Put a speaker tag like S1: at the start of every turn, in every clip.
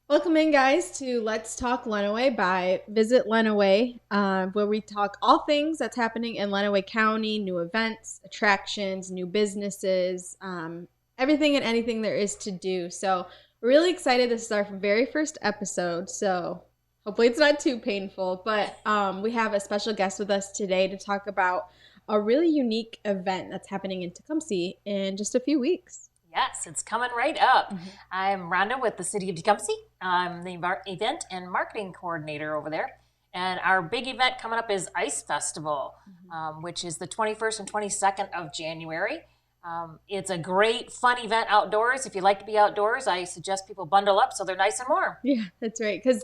S1: Welcome in, guys, to Let's Talk Lenawee by Visit Lenawee, where we talk all things that's happening in Lenawee County, new events, attractions, new businesses, everything and anything there is to do. So we're really excited. This is our very first episode, so hopefully it's not too painful. But we have a special guest with us today to talk about a really unique event that's happening in Tecumseh in just a few weeks.
S2: Yes, it's coming right up. I'm Rhonda with the City of Tecumseh. I'm the event and marketing coordinator over there. And our big event coming up is Ice Festival, which is the 21st and 22nd of January. It's a great, fun event outdoors. If you like to be outdoors, I suggest people bundle up so they're nice and warm.
S1: Yeah, that's right. Because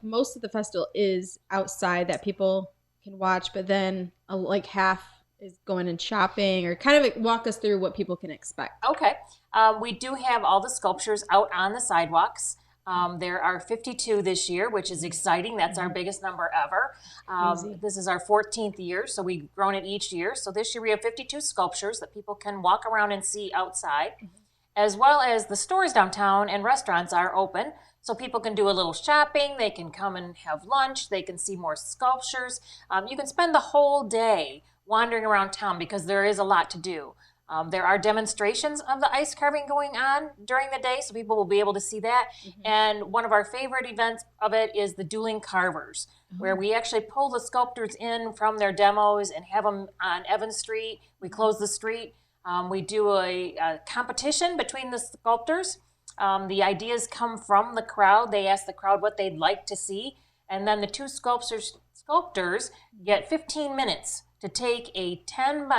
S1: most of the festival is outside that people can watch, but then half is going and shopping, or kind of walk us through what people can expect.
S2: Okay. We do have all the sculptures out on the sidewalks. There are 52 this year, which is exciting. That's our biggest number ever. This is our 14th year, so we've grown it each year. So this year we have 52 sculptures that people can walk around and see outside, as well as the stores downtown and restaurants are open. So people can do a little shopping. They can come and have lunch. They can see more sculptures. You can spend the whole day wandering around town because there is a lot to do. There are demonstrations of the ice carving going on during the day, so people will be able to see that. And one of our favorite events of it is the dueling carvers, where we actually pull the sculptors in from their demos and have them on Evans Street. We close the street. We do a competition between the sculptors. The ideas come from the crowd. They ask the crowd what they'd like to see. And then the two sculptors get 15 minutes to take a 20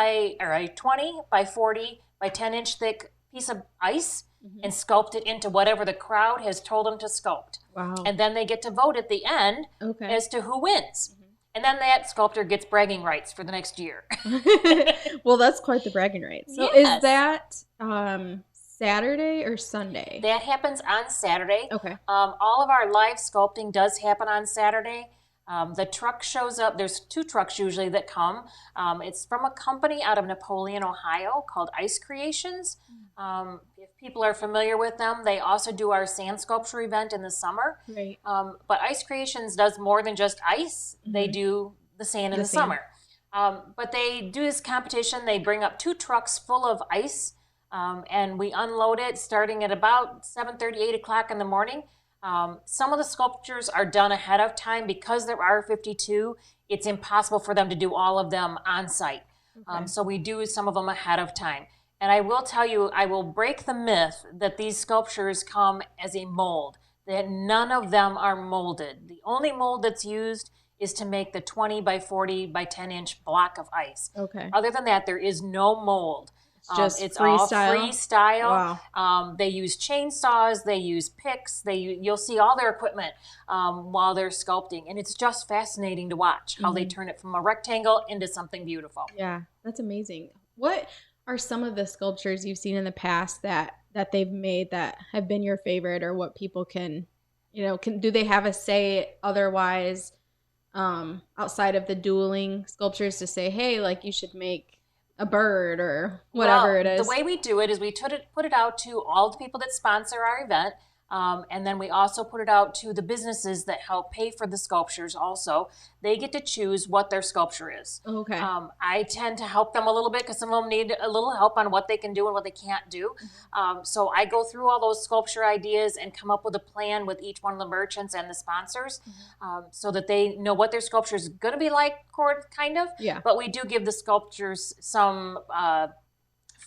S2: by 40 by 10 inch thick piece of ice and sculpt it into whatever the crowd has told them to sculpt.
S1: Wow.
S2: And then they get to vote at the end as to who wins. And then that sculptor gets bragging rights for the next year.
S1: Well, that's quite the bragging rights. So
S2: Yes.
S1: is that Saturday or Sunday?
S2: That happens on Saturday.
S1: Okay.
S2: All of our live sculpting does happen on Saturday. The truck shows up. There's two trucks usually that come. It's from a company out of Napoleon, Ohio called Ice Creations. If people are familiar with them, they also do our sand sculpture event in the summer.
S1: Right.
S2: But Ice Creations does more than just ice. They do the sand in the summer. But they do this competition. They bring up two trucks full of ice, and we unload it starting at about 7:30, 8 o'clock in the morning. Some of the sculptures are done ahead of time. Because there are 52, it's impossible for them to do all of them on site. So we do some of them ahead of time. And I will tell you, I will break the myth that these sculptures come as a mold, that none of them are molded. The only mold that's used is to make the 20 by 40 by 10 inch block of ice.
S1: Okay.
S2: Other than that, there is no mold.
S1: It's
S2: all
S1: freestyle?
S2: freestyle.
S1: Wow.
S2: They use chainsaws, they use picks, you'll see all their equipment while they're sculpting. And it's just fascinating to watch how they turn it from a rectangle into something beautiful.
S1: Yeah, that's amazing. What are some of the sculptures you've seen in the past that they've made that have been your favorite, or what people can do they have a say otherwise outside of the dueling sculptures to say, hey, like you should make a bird or whatever it is?
S2: The way we do it is we put it out to all the people that sponsor our event. And then we also put it out to the businesses that help pay for the sculptures also. They get to choose what their sculpture is.
S1: Okay.
S2: I tend to help them a little bit because some of them need a little help on what they can do and what they can't do. So I go through all those sculpture ideas and come up with a plan with each one of the merchants and the sponsors so that they know what their sculpture is going to be like, kind of.
S1: Yeah.
S2: But we do give the sculptures some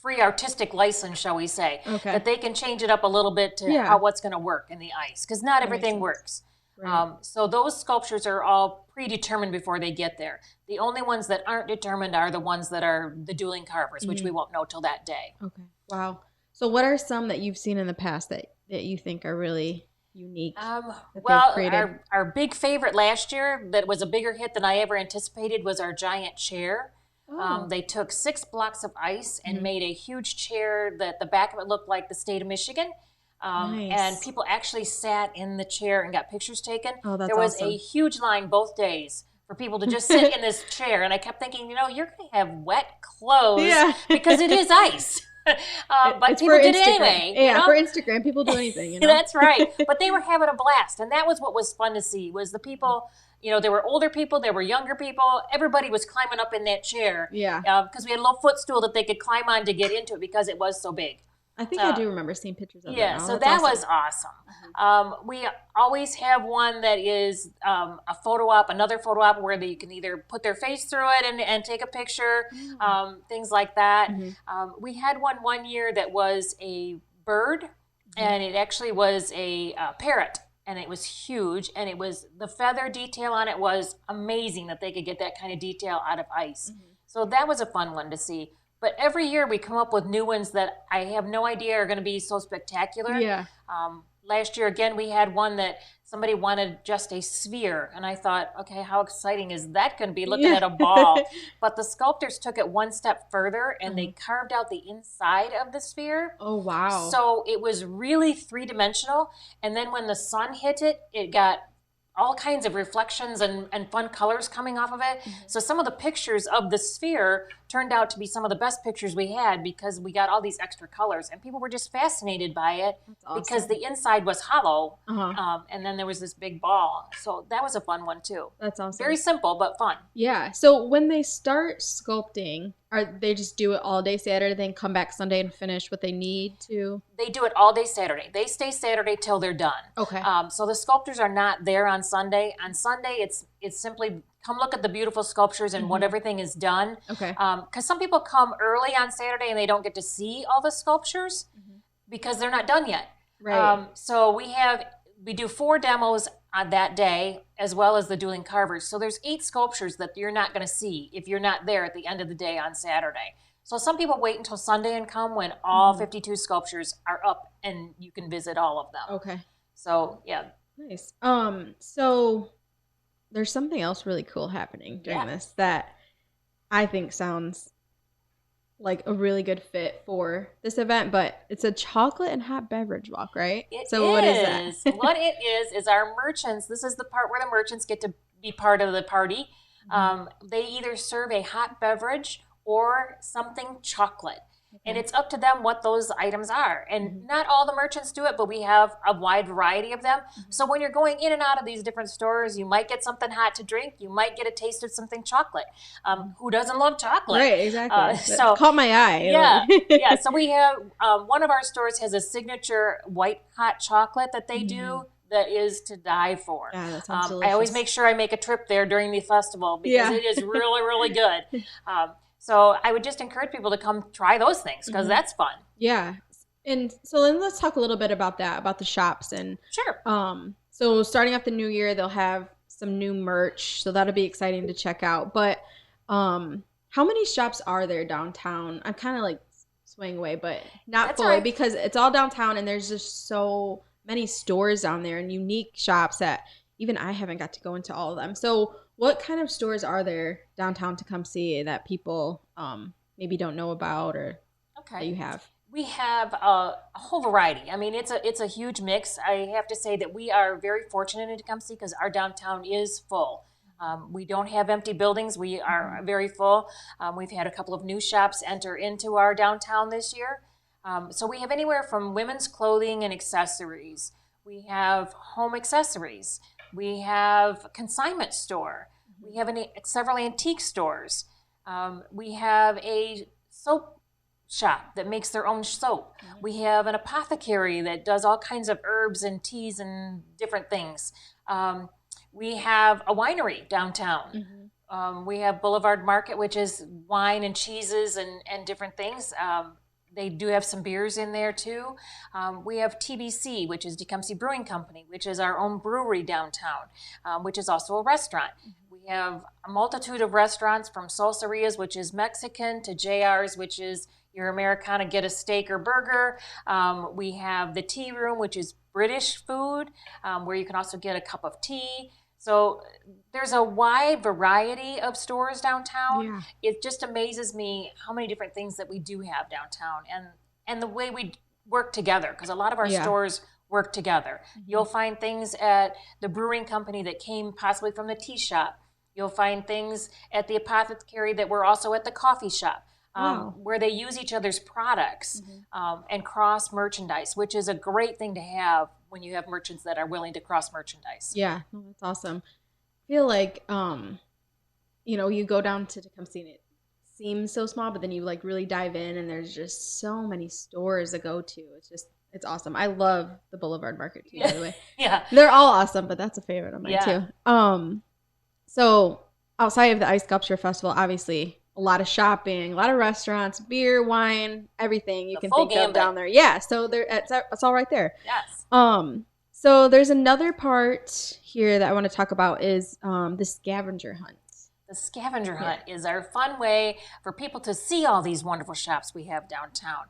S2: free artistic license, shall we say, that they can change it up a little bit to how what's going to work in the ice, because not everything works. Right. So those sculptures are all predetermined before they get there. The only ones that aren't determined are the ones that are the dueling carvers, which we won't know till that day.
S1: Okay. Wow. So what are some that you've seen in the past that you think are really unique?
S2: Our big favorite last year that was a bigger hit than I ever anticipated was our giant chair. They took 6 blocks of ice and made a huge chair that the back of it looked like the state of Michigan.
S1: Nice.
S2: And people actually sat in the chair and got pictures taken.
S1: Oh, that's
S2: There was
S1: awesome.
S2: a huge line both days for people to just sit in this chair. And I kept thinking, you're going to have wet clothes because it is ice. But
S1: it's
S2: people
S1: for
S2: did it
S1: Instagram.
S2: anyway.
S1: Yeah, for Instagram, people do anything. You know?
S2: That's right. But they were having a blast, and that was what was fun to see. Was the people. There were older people, there were younger people. Everybody was climbing up in that chair.
S1: Yeah.
S2: Because we had a little footstool that they could climb on to get into it because it was so big.
S1: I think I do remember seeing pictures of it.
S2: Yeah, so that was awesome. We always have one that is a photo op, another photo op where you can either put their face through it and take a picture, things like that. We had one year that was a bird, and it actually was a parrot. And it was huge, and the feather detail on it was amazing that they could get that kind of detail out of ice. So that was a fun one to see. But every year we come up with new ones that I have no idea are going to be so spectacular.
S1: Yeah.
S2: Last year, again, we had one that somebody wanted just a sphere. And I thought, okay, how exciting is that going to be looking at a ball? But the sculptors took it one step further, and they carved out the inside of the sphere.
S1: Oh, wow.
S2: So it was really three-dimensional. And then when the sun hit it, it got all kinds of reflections and fun colors coming off of it. So some of the pictures of the sphere turned out to be some of the best pictures we had because we got all these extra colors, and people were just fascinated by it because the inside was hollow, and then there was this big ball. So that was a fun one too.
S1: That's awesome.
S2: Very simple but fun.
S1: Yeah. So when they start sculpting, they just do it all day Saturday, then come back Sunday and finish what they need to?
S2: They do it all day Saturday. They stay Saturday till they're done.
S1: Okay.
S2: So the sculptors are not there on Sunday. On Sunday, it's simply come look at the beautiful sculptures and what everything is done.
S1: Okay.
S2: Because some people come early on Saturday and they don't get to see all the sculptures because they're not done yet.
S1: Right.
S2: So we do 4 demos on that day, as well as the dueling carvers. So there's 8 sculptures that you're not going to see if you're not there at the end of the day on Saturday. So some people wait until Sunday and come when all 52 sculptures are up and you can visit all of them.
S1: Okay.
S2: So, yeah.
S1: Nice. So there's something else really cool happening during this that I think sounds like a really good fit for this event, but it's a chocolate and hot beverage walk, right? What is that?
S2: What it is our merchants. This is the part where the merchants get to be part of the party. They either serve a hot beverage or something chocolate. And it's up to them what those items are. And not all the merchants do it, but we have a wide variety of them. So when you're going in and out of these different stores, you might get something hot to drink. You might get a taste of something chocolate. Who doesn't love chocolate?
S1: Right, exactly. So caught my eye.
S2: Yeah, yeah. So we have, one of our stores has a signature white hot chocolate that they do that is to die for.
S1: Yeah, that sounds delicious.
S2: I always make sure I make a trip there during the festival because it is really, really good. So I would just encourage people to come try those things because that's fun.
S1: Yeah. And so then let's talk a little bit about that, about the shops. And
S2: sure.
S1: So starting off the new year, they'll have some new merch. So that'll be exciting to check out. But how many shops are there downtown? I'm kind of like swaying away, but not fully because it's all downtown and there's just so many stores down there and unique shops that even I haven't got to go into all of them. So what kind of stores are there downtown to come see that people maybe don't know about or that you have?
S2: We have a whole variety. I mean, it's a huge mix. I have to say that we are very fortunate in Tecumseh because our downtown is full. We don't have empty buildings. We are very full. We've had a couple of new shops enter into our downtown this year. So we have anywhere from women's clothing and accessories. We have home accessories. We have a consignment store. We have several antique stores. We have a soap shop that makes their own soap. We have an apothecary that does all kinds of herbs and teas and different things. We have a winery downtown. We have Boulevard Market, which is wine and cheeses and different things. They do have some beers in there too. We have TBC, which is Tecumseh Brewing Company, which is our own brewery downtown, which is also a restaurant. We have a multitude of restaurants from Salsarias, which is Mexican, to JR's, which is your Americana, get a steak or burger. We have the Tea Room, which is British food, where you can also get a cup of tea. So there's a wide variety of stores downtown. Yeah. It just amazes me how many different things that we do have downtown and the way we work together, because a lot of our stores work together. You'll find things at the brewing company that came possibly from the tea shop. You'll find things at the apothecary that were also at the coffee shop.
S1: Wow.
S2: where they use each other's products and cross merchandise, which is a great thing to have when you have merchants that are willing to cross merchandise.
S1: Yeah, no, that's awesome. I feel like, you go down to Tecumseh and it seems so small, but then you like really dive in and there's just so many stores to go to. It's awesome. I love the Boulevard Market too, by the way.
S2: Yeah.
S1: They're all awesome, but that's a favorite of mine too. So outside of the Ice Sculpture Festival, obviously a lot of shopping, a lot of restaurants, beer, wine, everything you can think of down there. Yeah, so it's all right there.
S2: Yes.
S1: So there's another part here that I want to talk about is the scavenger hunt.
S2: The scavenger hunt is our fun way for people to see all these wonderful shops we have downtown.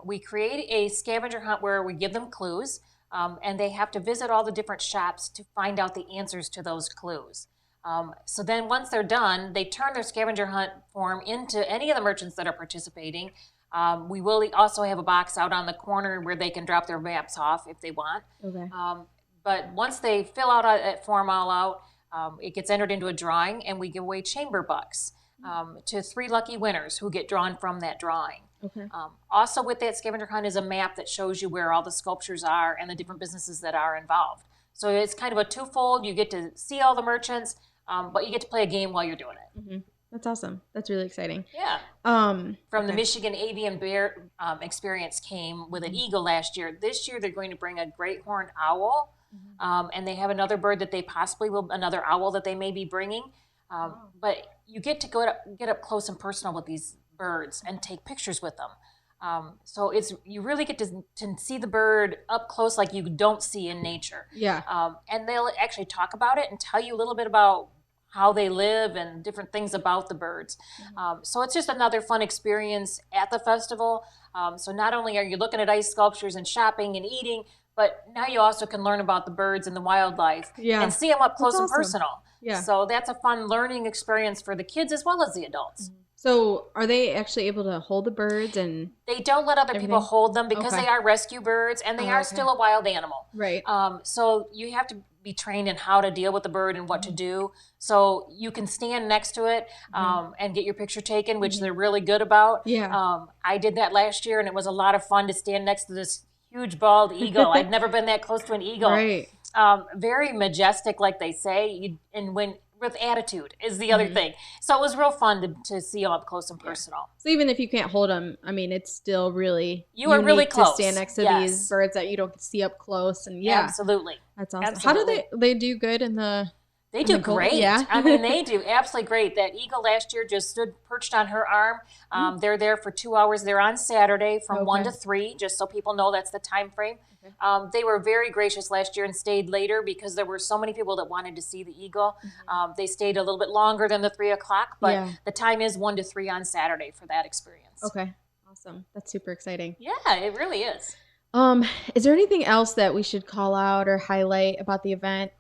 S2: We create a scavenger hunt where we give them clues, and they have to visit all the different shops to find out the answers to those clues. So then once they're done, they turn their scavenger hunt form into any of the merchants that are participating. We will also have a box out on the corner where they can drop their maps off if they want.
S1: Okay.
S2: But once they fill out that form all out, it gets entered into a drawing, and we give away chamber bucks to 3 lucky winners who get drawn from that drawing.
S1: Okay.
S2: Also with that scavenger hunt is a map that shows you where all the sculptures are and the different businesses that are involved. So it's kind of a twofold. You get to see all the merchants, but you get to play a game while you're doing it.
S1: Mm-hmm. That's awesome. That's really exciting.
S2: Yeah. From the Michigan Avian Bear experience came with an eagle last year. This year they're going to bring a great horned owl, and they have another bird that they possibly will, another owl that they may be bringing. But you get to get up close and personal with these birds and take pictures with them. So you really get to see the bird up close like you don't see in nature.
S1: Yeah.
S2: And they'll actually talk about it and tell you a little bit about how they live and different things about the birds. So it's just another fun experience at the festival. So not only are you looking at ice sculptures and shopping and eating, but now you also can learn about the birds and the wildlife and see them up close and personal.
S1: Yeah.
S2: So that's a fun learning experience for the kids as well as the adults.
S1: So are they actually able to hold the birds? And
S2: they don't let other people hold them because they are rescue birds and they are still a wild animal.
S1: Right.
S2: So you have to be trained in how to deal with the bird and what to do. So you can stand next to it and get your picture taken, which they're really good about.
S1: Yeah.
S2: I did that last year, and it was a lot of fun to stand next to this huge bald eagle. I'd never been that close to an eagle.
S1: Right.
S2: Very majestic, like they say, with attitude is the other thing. So it was real fun to see them up close and personal.
S1: So even if you can't hold them, I mean, it's still really
S2: you are really close
S1: to stand next to these birds that you don't see up close. And
S2: absolutely,
S1: that's awesome. Absolutely. How do they do good in the?
S2: They do great. Yeah. I mean, they do absolutely great. That eagle last year just stood perched on her arm. They're there for 2 hours. They're on Saturday from 1 to 3, just so people know that's the time frame. Okay. They were very gracious last year and stayed later because there were so many people that wanted to see the eagle. They stayed a little bit longer than the 3 o'clock, but the time is 1 to 3 on Saturday for that experience.
S1: Okay. Awesome. That's super exciting.
S2: Yeah, it really is.
S1: Is there anything else that we should call out or highlight about the event,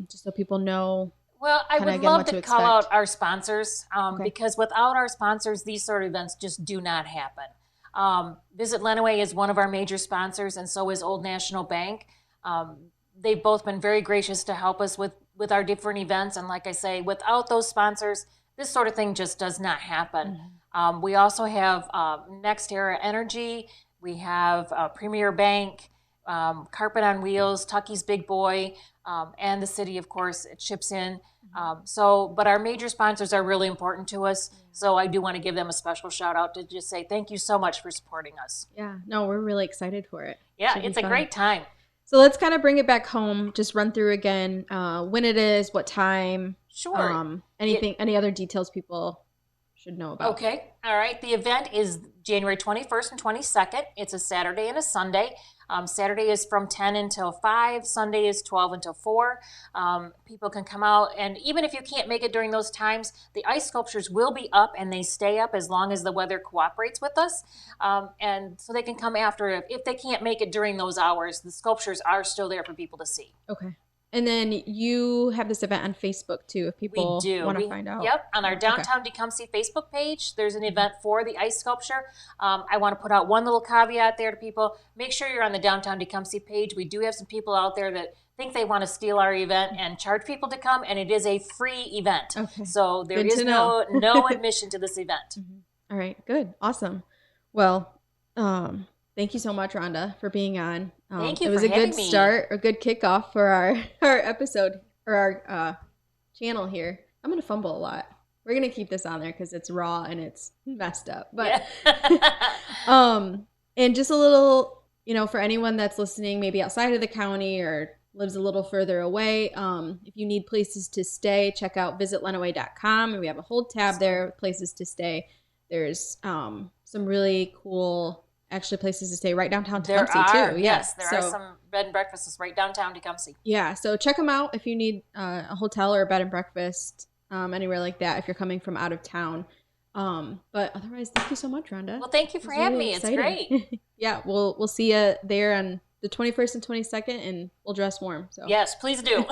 S1: just so people know?
S2: Well, I would love to call out our sponsors because without our sponsors, these sort of events just do not happen. Visit Lenawee is one of our major sponsors, and so is Old National Bank. They've both been very gracious to help us with our different events, and like I say, without those sponsors, this sort of thing just does not happen. We also have Next Era Energy. We have Premier Bank, Carpet on Wheels, Tucky's Big Boy, and the city, of course, chips in. But our major sponsors are really important to us. So I do want to give them a special shout out to just say thank you so much for supporting us.
S1: Yeah, no, we're really excited for it.
S2: Yeah, it's a great time.
S1: So let's kind of bring it back home. Just run through again when it is, what time.
S2: Sure.
S1: Any other details people should know about.
S2: Okay. All right. The event is January 21st and 22nd. It's a Saturday and a Sunday. Saturday is from 10 until 5. Sunday is 12 until 4. People can come out, and even if you can't make it during those times, the ice sculptures will be up, and they stay up as long as the weather cooperates with us. And so they can come after. If they can't make it during those hours, the sculptures are still there for people to see.
S1: Okay. And then you have this event on Facebook too, if people want to find out.
S2: Yep, on our Downtown Tecumseh Facebook page, there's an event for the ice sculpture. I want to put out one little caveat there to people. Make sure you're on the Downtown Tecumseh page. We do have some people out there that think they want to steal our event and charge people to come, and it is a free event. Okay. So there is no admission to this event.
S1: All right, good. Awesome. Well, thank you so much, Rhonda, for being on.
S2: Thank
S1: It
S2: you for
S1: was a good
S2: having me.
S1: start, a good kickoff for our our episode or our channel here. I'm gonna fumble a lot. We're gonna keep this on there because it's raw and it's messed up. But
S2: Yeah.
S1: and just a little, for anyone that's listening, maybe outside of the county or lives a little further away, if you need places to stay, check out visitlenawee.com, and we have a whole tab there with places to stay. There's some really cool, actually, places to stay right downtown Tecumseh too. Yeah,
S2: Yes, there are some bed and breakfasts right downtown Tecumseh.
S1: yeah, so check them out if you need a hotel or a bed and breakfast, anywhere like that if you're coming from out of town. But otherwise, thank you so much, Rhonda.
S2: Well, thank you for having me.
S1: Exciting.
S2: It's great.
S1: Yeah, we'll see you there on the 21st and 22nd, and we'll dress warm. So
S2: Yes, please do.